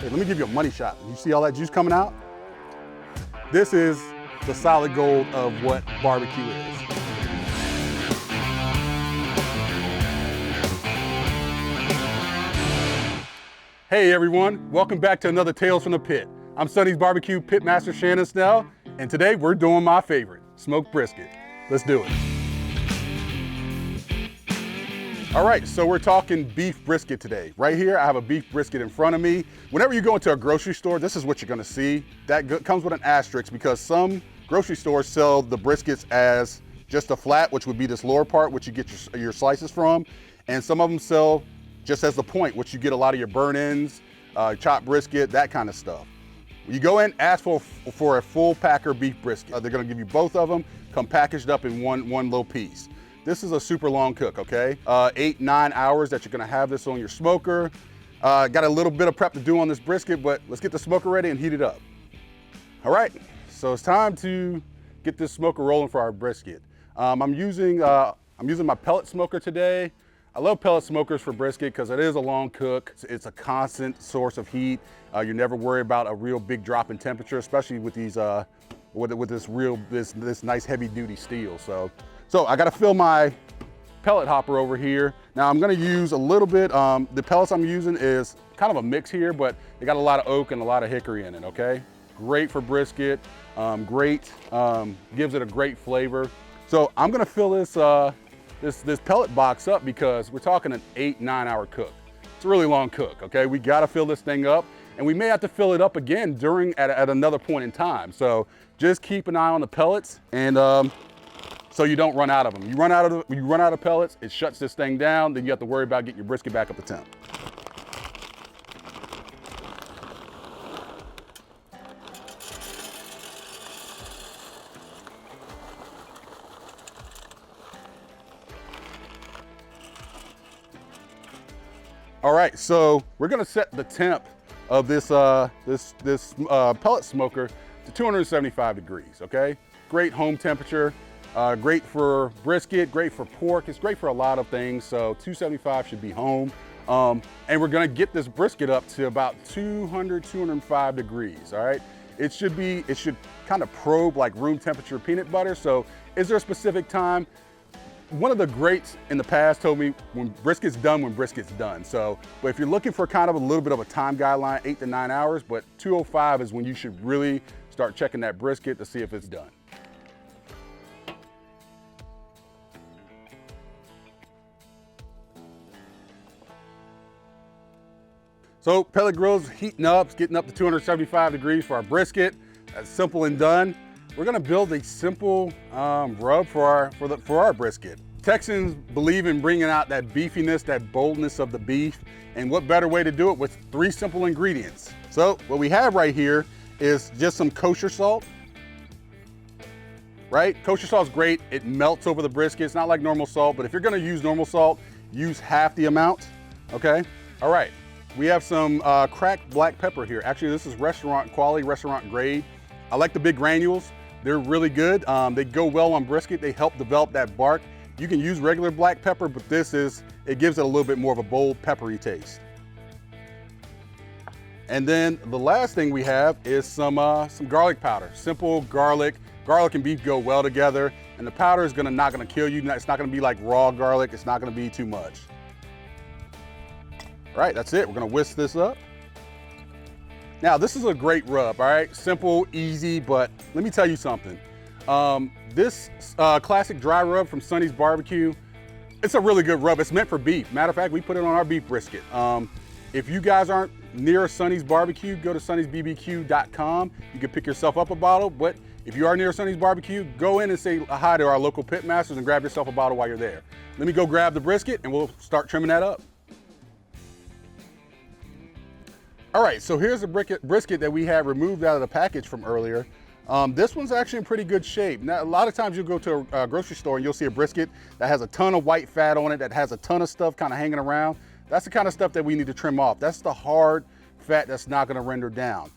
Hey, let me give you a money shot. You see all that juice coming out? This is the solid gold of what barbecue is. Hey everyone, welcome back to another Tales from the Pit. I'm Sonny's Barbecue Pitmaster Shannon Snell, and today we're doing my favorite, smoked brisket. Let's do it. All right, so we're talking beef brisket today. Right here, I have a beef brisket in front of me. Whenever you go into a grocery store, this is what you're gonna see. That comes with an asterisk because some grocery stores sell the briskets as just a flat, which would be this lower part, which you get your slices from, and some of them sell just as the point, which you get a lot of your burn-ins, chopped brisket, that kind of stuff. You go in, ask for a full packer beef brisket. They're gonna give you both of them, come packaged up in one little piece. This is a super long cook, okay? 8-9 hours that you're gonna have this on your smoker. Got a little bit of prep to do on this brisket, but let's get the smoker ready and heat it up. All right, so it's time to get this smoker rolling for our brisket. I'm using my pellet smoker today. I love pellet smokers for brisket because it is a long cook. It's a constant source of heat. You never worry about a real big drop in temperature, especially with these with this nice heavy duty steel. So I got to fill my pellet hopper over here. Now I'm going to use a little bit. The pellets I'm using is kind of a mix here, but they got a lot of oak and a lot of hickory in it. Okay, great for brisket. Gives it a great flavor. So I'm going to fill this pellet box up because we're talking an 8-9 hour cook. It's a really long cook, okay? We gotta fill this thing up, and we may have to fill it up again at another point in time. So just keep an eye on the pellets, and so you don't run out of them. You run out of pellets, it shuts this thing down, then you have to worry about getting your brisket back up to temp. All right, so we're gonna set the temp of this pellet smoker to 275 degrees, okay? Great home temperature, great for brisket, great for pork, it's great for a lot of things, so 275 should be home. And we're gonna get this brisket up to about 205 degrees, all right? It should kind of probe like room temperature peanut butter, so is there a specific time? One of the greats in the past told me when brisket's done. So, but if you're looking for kind of a little bit of a time guideline, 8 to 9 hours, but 205 is when you should really start checking that brisket to see if it's done. So pellet grill's heating up, it's getting up to 275 degrees for our brisket. That's simple and done. We're gonna build a simple rub for our brisket. Texans believe in bringing out that beefiness, that boldness of the beef, and what better way to do it with 3 simple ingredients. So what we have right here is just some kosher salt, right? Kosher salt's great, it melts over the brisket. It's not like normal salt, but if you're gonna use normal salt, use half the amount, okay? All right, we have some cracked black pepper here. Actually, this is restaurant quality, restaurant grade. I like the big granules. They're really good. They go well on brisket. They help develop that bark. You can use regular black pepper, but it gives it a little bit more of a bold, peppery taste. And then the last thing we have is some garlic powder. Simple garlic. Garlic and beef go well together, and the powder is not gonna kill you. It's not gonna be like raw garlic. It's not gonna be too much. All right, that's it. We're gonna whisk this up. Now, this is a great rub, all right? Simple, easy, but let me tell you something. This classic dry rub from Sonny's Barbecue, it's a really good rub. It's meant for beef. Matter of fact, we put it on our beef brisket. If you guys aren't near Sonny's Barbecue, go to sonnysbbq.com. You can pick yourself up a bottle, but if you are near Sonny's Barbecue, go in and say hi to our local pit masters and grab yourself a bottle while you're there. Let me go grab the brisket and we'll start trimming that up. All right, so here's the brisket that we had removed out of the package from earlier. This one's actually in pretty good shape. Now, a lot of times you'll go to a grocery store and you'll see a brisket that has a ton of white fat on it, that has a ton of stuff kind of hanging around. That's the kind of stuff that we need to trim off. That's the hard fat that's not gonna render down.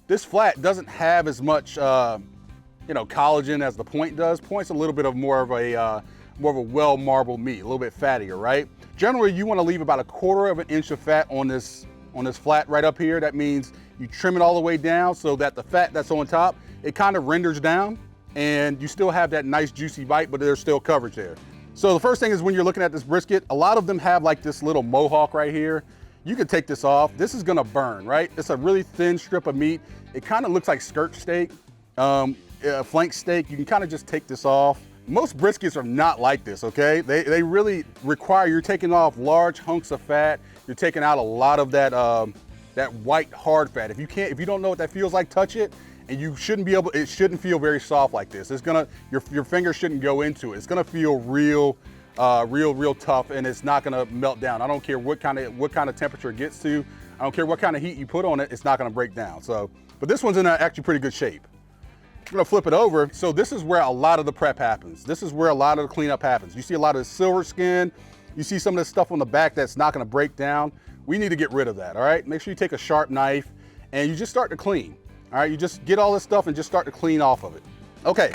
This flat doesn't have as much collagen as the point does. Point's a little bit of more of a well-marbled meat, a little bit fattier, right? Generally, you wanna leave about 1/4 of an inch of fat on this on this flat right up here. That means you trim it all the way down so that the fat that's on top, it kind of renders down and you still have that nice juicy bite, but there's still coverage there. So the first thing is when you're looking at this brisket, a lot of them have like this little mohawk right here. You can take this off. This is gonna burn, right? It's a really thin strip of meat. It kind of looks like skirt steak, flank steak. You can kind of just take this off. Most briskets are not like this, okay? They really require, you're taking off large hunks of fat. You're taking out a lot of that, that white hard fat. If you don't know what that feels like, touch it. And you shouldn't be able, it shouldn't feel very soft like this. It's gonna, your fingers shouldn't go into it. It's gonna feel real tough, and it's not gonna melt down. I don't care what kind of temperature it gets to. I don't care what kind of heat you put on it, it's not gonna break down. So, but this one's in actually pretty good shape. I'm gonna flip it over. So this is where a lot of the prep happens. This is where a lot of the cleanup happens. You see a lot of the silver skin. You see some of the stuff on the back that's not gonna break down. We need to get rid of that, all right? Make sure you take a sharp knife and you just start to clean. All right, you just get all this stuff and just start to clean off of it. Okay,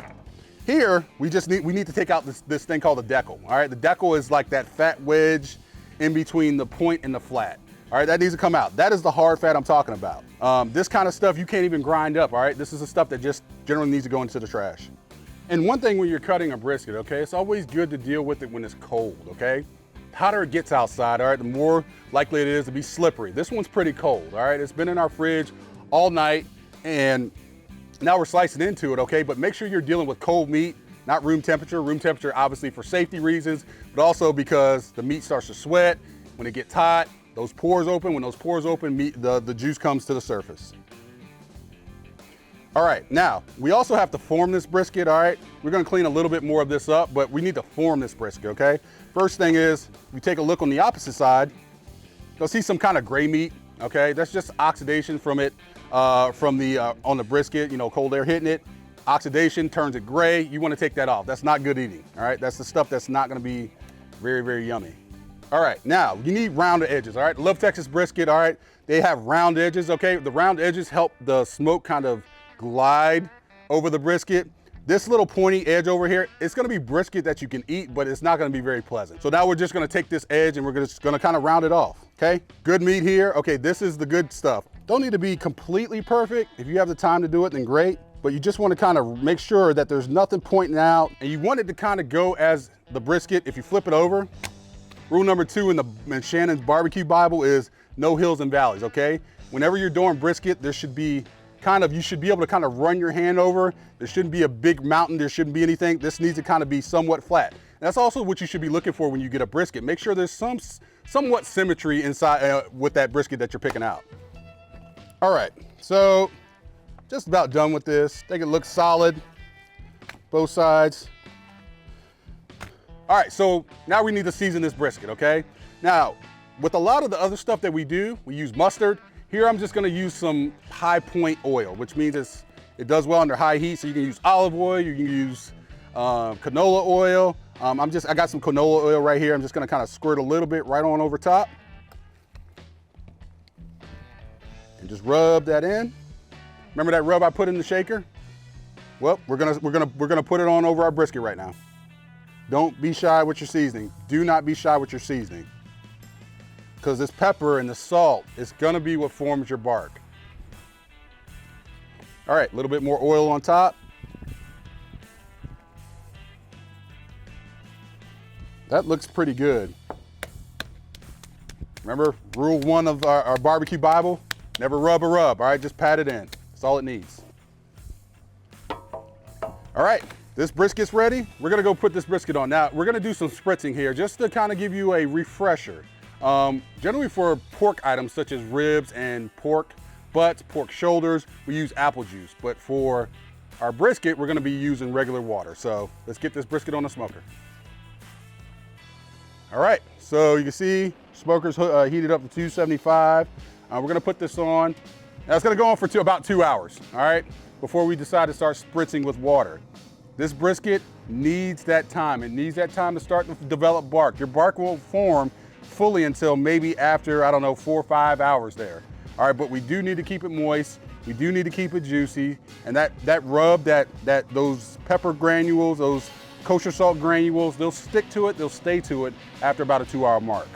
here we need to take out this thing called the decal. All right, the decal is like that fat wedge in between the point and the flat. All right, that needs to come out. That is the hard fat I'm talking about. This kind of stuff you can't even grind up. All right, this is the stuff that just generally needs to go into the trash. And one thing when you're cutting a brisket, okay, it's always good to deal with it when it's cold. Okay, the hotter it gets outside, all right, the more likely it is to be slippery. This one's pretty cold. All right, it's been in our fridge all night. And now we're slicing into it, okay? But make sure you're dealing with cold meat, not room temperature. Room temperature, obviously for safety reasons, but also because the meat starts to sweat. When it gets hot, those pores open. When those pores open, the juice comes to the surface. All right, now, we also have to form this brisket, all right? We're gonna clean a little bit more of this up, but we need to form this brisket, okay? First thing is, we take a look on the opposite side. You'll see some kind of gray meat, okay? That's just oxidation from it. On the brisket, you know, cold air hitting it, oxidation turns it gray. You want to take that off. That's not good eating. All right, that's the stuff that's not going to be very yummy. All right, now you need rounded edges. All right, Love Texas brisket. All right, they have round edges. Okay, the round edges help the smoke kind of glide over the brisket. This little pointy edge over here, it's going to be brisket that you can eat, but it's not going to be very pleasant. So now we're just going to take this edge and we're just going to kind of round it off. Okay, good meat here. Okay, this is the good stuff. Don't need to be completely perfect. If you have the time to do it, then great. But you just want to kind of make sure that there's nothing pointing out, and you want it to kind of go as the brisket. If you flip it over, rule number 2 in Shannon's barbecue Bible is no hills and valleys, okay? Whenever you're doing brisket, there should be you should be able to kind of run your hand over. There shouldn't be a big mountain. There shouldn't be anything. This needs to kind of be somewhat flat. And that's also what you should be looking for when you get a brisket. Make sure there's somewhat symmetry inside with that brisket that you're picking out. All right, so just about done with this. I think it looks solid, both sides. All right, so now we need to season this brisket, okay? Now, with a lot of the other stuff that we do, we use mustard. Here I'm just gonna use some high point oil, which means it does well under high heat, so you can use olive oil, you can use canola oil. I got some canola oil right here. I'm just gonna kind of squirt a little bit right on over top. And just rub that in. Remember that rub I put in the shaker? Well, we're gonna put it on over our brisket right now. Don't be shy with your seasoning. Do not be shy with your seasoning, because this pepper and the salt is gonna be what forms your bark. All right, a little bit more oil on top. That looks pretty good. Remember, rule 1 of our barbecue Bible, never rub a rub, all right? Just pat it in, that's all it needs. All right, this brisket's ready. We're gonna go put this brisket on. Now, we're gonna do some spritzing here just to kind of give you a refresher. Generally for pork items such as ribs and pork butts, pork shoulders, we use apple juice. But for our brisket, we're gonna be using regular water. So let's get this brisket on the smoker. All right, so you can see smoker's heated up to 275. We're gonna put this on. Now it's gonna go on for about 2 hours, all right, before we decide to start spritzing with water. This brisket needs that time. It needs that time to start to develop bark. Your bark won't form fully until maybe after, I don't know, 4 or 5 hours there. All right, but we do need to keep it moist. We do need to keep it juicy. And that rub, those pepper granules, those kosher salt granules, they'll stick to it, they'll stay to it after about a 2 hour mark.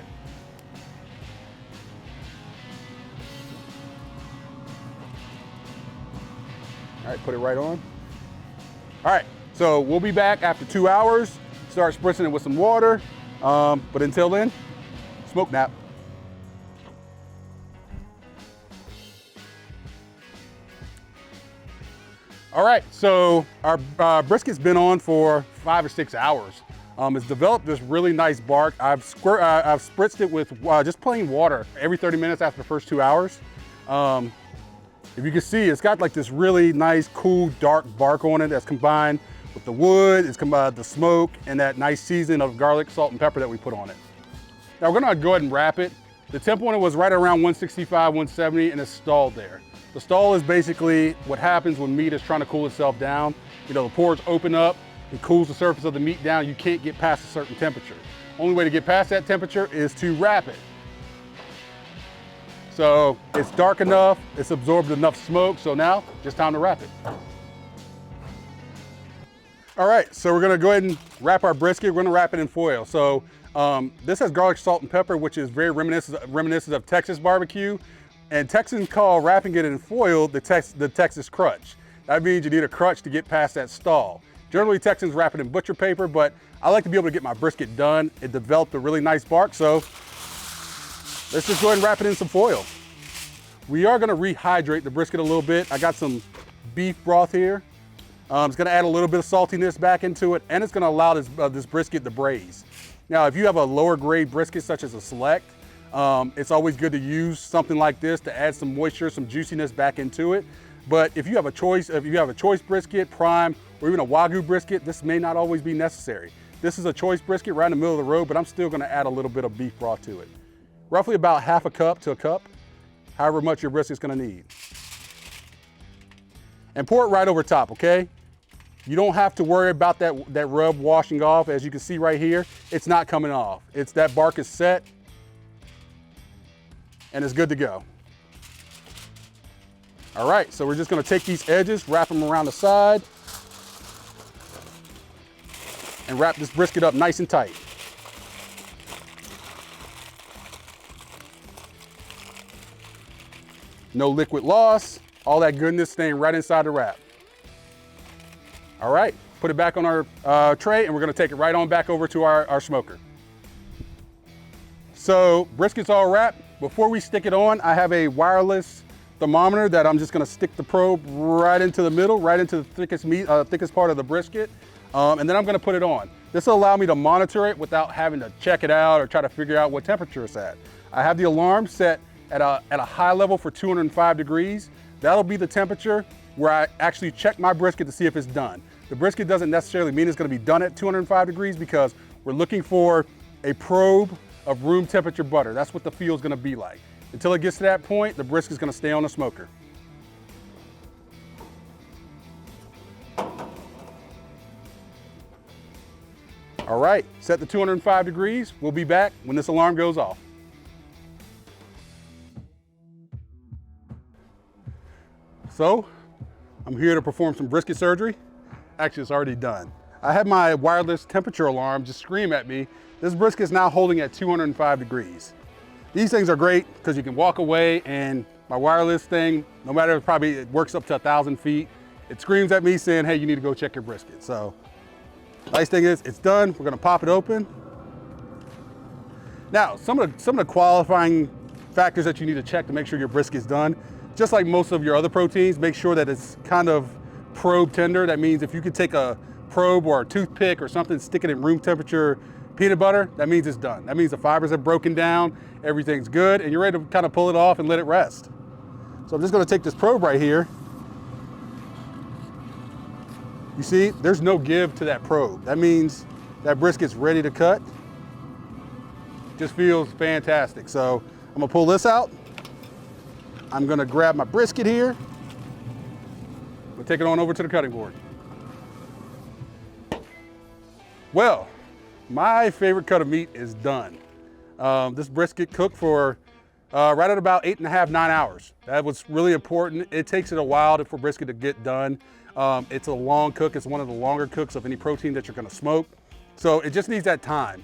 All right, put it right on. All right, so we'll be back after 2 hours, start spritzing it with some water. But until then, smoke nap. All right, so our brisket's been on for 5 or 6 hours. It's developed this really nice bark. I've spritzed it with just plain water every 30 minutes after the first 2 hours. If you can see, it's got like this really nice, cool, dark bark on it that's combined with the wood, it's combined with the smoke, and that nice season of garlic, salt, and pepper that we put on it. Now we're gonna go ahead and wrap it. The temp on it was right around 165, 170, and it's stalled there. The stall is basically what happens when meat is trying to cool itself down. You know, the pores open up, it cools the surface of the meat down, you can't get past a certain temperature. Only way to get past that temperature is to wrap it. So it's dark enough, it's absorbed enough smoke, so now just time to wrap it. All right, so we're gonna go ahead and wrap our brisket. We're gonna wrap it in foil. So this has garlic, salt, and pepper, which is very reminiscent of Texas barbecue. And Texans call wrapping it in foil the Texas crutch. That means you need a crutch to get past that stall. Generally, Texans wrap it in butcher paper, but I like to be able to get my brisket done. It developed a really nice bark, so let's just go ahead and wrap it in some foil. We are gonna rehydrate the brisket a little bit. I got some beef broth here. It's gonna add a little bit of saltiness back into it, and it's gonna allow this brisket to braise. Now, if you have a lower grade brisket, such as a select, it's always good to use something like this to add some moisture, some juiciness back into it. But if you have a choice brisket, prime, or even a Wagyu brisket, this may not always be necessary. This is a choice brisket right in the middle of the road, but I'm still gonna add a little bit of beef broth to it. Roughly about half a cup to a cup, however much your brisket's gonna need. And pour it right over top, okay? You don't have to worry about that rub washing off. As you can see right here, it's not coming off. That bark is set, and it's good to go. All right, so we're just gonna take these edges, wrap them around the side, and wrap this brisket up nice and tight. No liquid loss, all that goodness staying right inside the wrap. All right, put it back on our tray, and we're gonna take it right on back over to our smoker. So brisket's all wrapped. Before we stick it on, I have a wireless thermometer that I'm just gonna stick the probe right into the middle, right into the thickest part of the brisket, and then I'm gonna put it on. This will allow me to monitor it without having to check it out or try to figure out what temperature it's at. I have the alarm set at a high level for 205 degrees. That'll be the temperature where I actually check my brisket to see if it's done. The brisket doesn't necessarily mean it's gonna be done at 205 degrees because we're looking for a probe of room temperature butter. That's what the feel is gonna be like. Until it gets to that point, the brisket's gonna stay on the smoker. All right, set to 205 degrees. We'll be back when this alarm goes off. So, I'm here to perform some brisket surgery. Actually, it's already done. I had my wireless temperature alarm just scream at me. This brisket is now holding at 205 degrees. These things are great because you can walk away, and my wireless thing, no matter, it works up to 1,000 feet. It screams at me saying, hey, you need to go check your brisket. So, nice thing is, it's done. We're gonna pop it open. Now, some of the qualifying factors that you need to check to make sure your brisket's done, just like most of your other proteins, make sure that it's kind of probe tender. That means if you could take a probe or a toothpick or something, stick it in room temperature peanut butter, that means it's done. That means the fibers have broken down, everything's good, and you're ready to kind of pull it off and let it rest. So I'm just gonna take this probe right here. You see, there's no give to that probe. That means that brisket's ready to cut. Just feels fantastic. So I'm gonna pull this out. I'm gonna grab my brisket here. We'll take it on over to the cutting board. Well, my favorite cut of meat is done. This brisket cooked for right at about 8.5, 9 hours. That was really important. It takes it a while for brisket to get done. It's a long cook. It's one of the longer cooks of any protein that you're gonna smoke. So it just needs that time.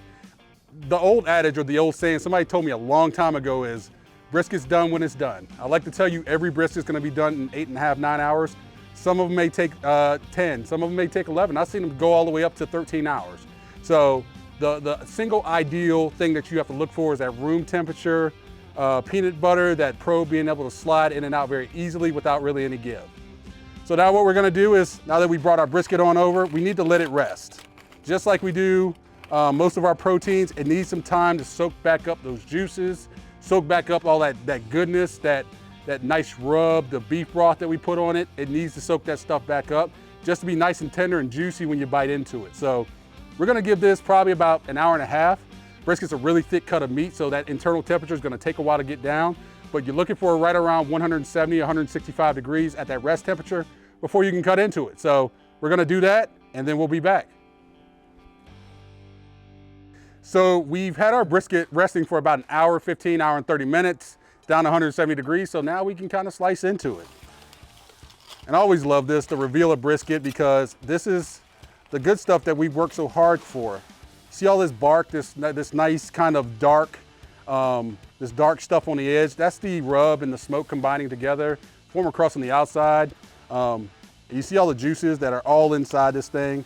The old adage or the old saying, somebody told me a long time ago, is brisket's done when it's done. I like to tell you every brisket's gonna be done in 8.5, 9 hours. Some of them may take 10, some of them may take 11. I've seen them go all the way up to 13 hours. So the single ideal thing that you have to look for is that room temperature, peanut butter, that probe being able to slide in and out very easily without really any give. So now what we're gonna do is, now that we brought our brisket on over, we need to let it rest. Just like we do most of our proteins, it needs some time to soak back up those juices, soak back up all that goodness, that nice rub, the beef broth that we put on it. It needs to soak that stuff back up just to be nice and tender and juicy when you bite into it. So we're gonna give this probably about an hour and a half. Brisket's a really thick cut of meat, so that internal temperature is gonna take a while to get down, but you're looking for right around 170, 165 degrees at that rest temperature before you can cut into it. So we're gonna do that, and then we'll be back. So we've had our brisket resting for about an hour, 15, hour and 30 minutes, down to 170 degrees, so now we can kind of slice into it. And I always love this, the reveal of brisket, because this is the good stuff that we've worked so hard for. See all this bark, this nice kind of dark, this dark stuff on the edge? That's the rub and the smoke combining together, form a crust on the outside. You see all the juices that are all inside this thing.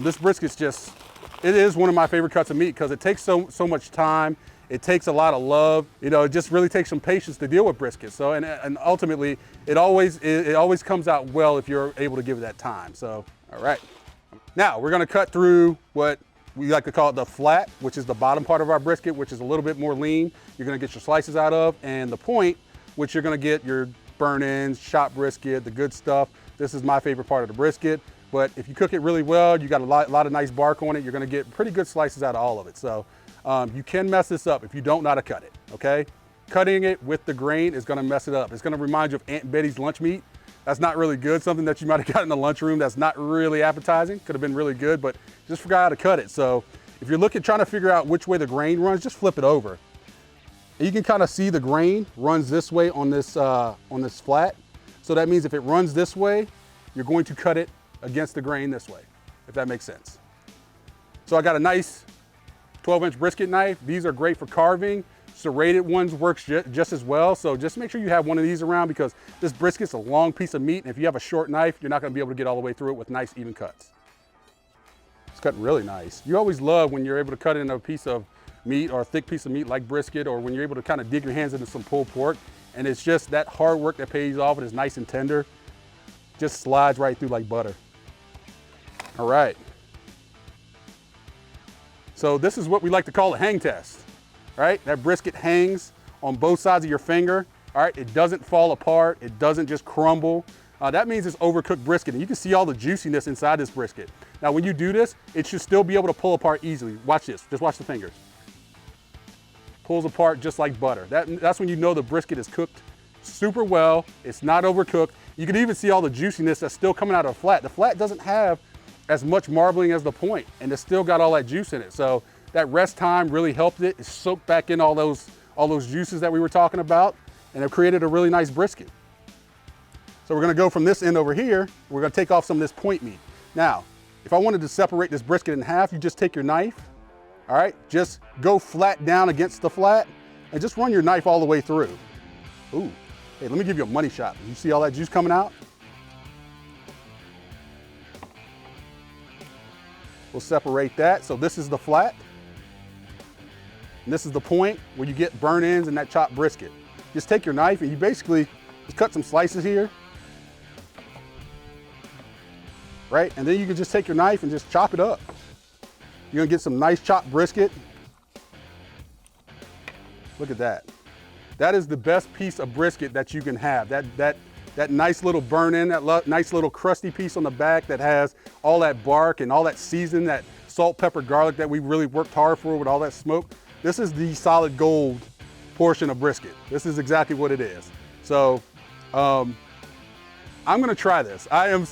This brisket's just, it is one of my favorite cuts of meat because it takes so much time. It takes a lot of love. You know, it just really takes some patience to deal with brisket. So, and ultimately, it always comes out well if you're able to give it that time. So, all right. Now, we're gonna cut through what we like to call it the flat, which is the bottom part of our brisket, which is a little bit more lean. You're gonna get your slices out of, and the point, which you're gonna get your burn-ins, chopped brisket, the good stuff. This is my favorite part of the brisket. But if you cook it really well, you got a lot of nice bark on it, you're gonna get pretty good slices out of all of it. So you can mess this up if you don't know how to cut it, okay? Cutting it with the grain is gonna mess it up. It's gonna remind you of Aunt Betty's lunch meat. That's not really good, something that you might've got in the lunchroom that's not really appetizing. Could have been really good, but just forgot how to cut it. So if you're trying to figure out which way the grain runs, just flip it over. And you can kind of see the grain runs this way on this flat. So that means if it runs this way, you're going to cut it against the grain this way, if that makes sense. So I got a nice 12-inch brisket knife. These are great for carving. Serrated ones works just as well. So just make sure you have one of these around because this brisket's a long piece of meat. And if you have a short knife, you're not gonna be able to get all the way through it with nice, even cuts. It's cutting really nice. You always love when you're able to cut in a piece of meat or a thick piece of meat like brisket, or when you're able to kind of dig your hands into some pulled pork. And it's just that hard work that pays off and is nice and tender. Just slides right through like butter. All right. So this is what we like to call a hang test, right? That brisket hangs on both sides of your finger, all right? It doesn't fall apart. It doesn't just crumble. That means it's overcooked brisket, and you can see all the juiciness inside this brisket. Now, when you do this, it should still be able to pull apart easily. Watch this, just watch the fingers. Pulls apart just like butter. That's when you know the brisket is cooked super well. It's not overcooked. You can even see all the juiciness that's still coming out of the flat. The flat doesn't have as much marbling as the point, and it's still got all that juice in it. So that rest time really helped it. It soaked back in all those juices that we were talking about, and it created a really nice brisket. So we're gonna go from this end over here. We're gonna take off some of this point meat. Now, if I wanted to separate this brisket in half, you just take your knife, all right? Just go flat down against the flat and just run your knife all the way through. Ooh, hey, let me give you a money shot. You see all that juice coming out? We'll separate that. So this is the flat. And this is the point where you get burn ends and that chopped brisket. Just take your knife and you basically just cut some slices here. Right? And then you can just take your knife and just chop it up. You're gonna get some nice chopped brisket. Look at that. That is the best piece of brisket that you can have. That nice little burn in, that nice little crusty piece on the back that has all that bark and all that season, that salt, pepper, garlic that we really worked hard for with all that smoke. This is the solid gold portion of brisket. This is exactly what it is. So I'm gonna try this. I am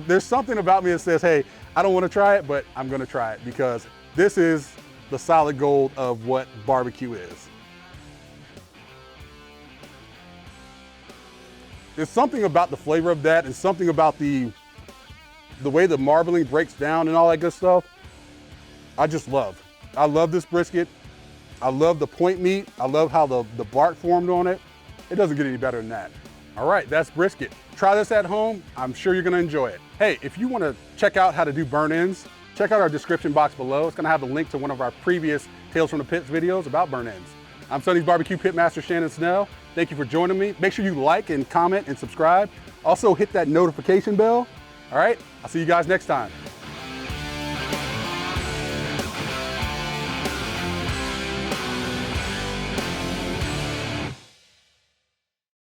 there's something about me that says, hey, I don't wanna try it, but I'm gonna try it because this is the solid gold of what barbecue is. There's something about the flavor of that and something about the way the marbling breaks down and all that good stuff. I just love. I love this brisket. I love the point meat. I love how the bark formed on it. It doesn't get any better than that. All right, that's brisket. Try this at home. I'm sure you're gonna enjoy it. Hey, if you wanna check out how to do burn-ins, check out our description box below. It's gonna have a link to one of our previous Tales from the Pits videos about burn-ins. I'm Sonny's BBQ Pitmaster Shannon Snell. Thank you for joining me. Make sure you like and comment and subscribe. Also hit that notification bell. All right, I'll see you guys next time.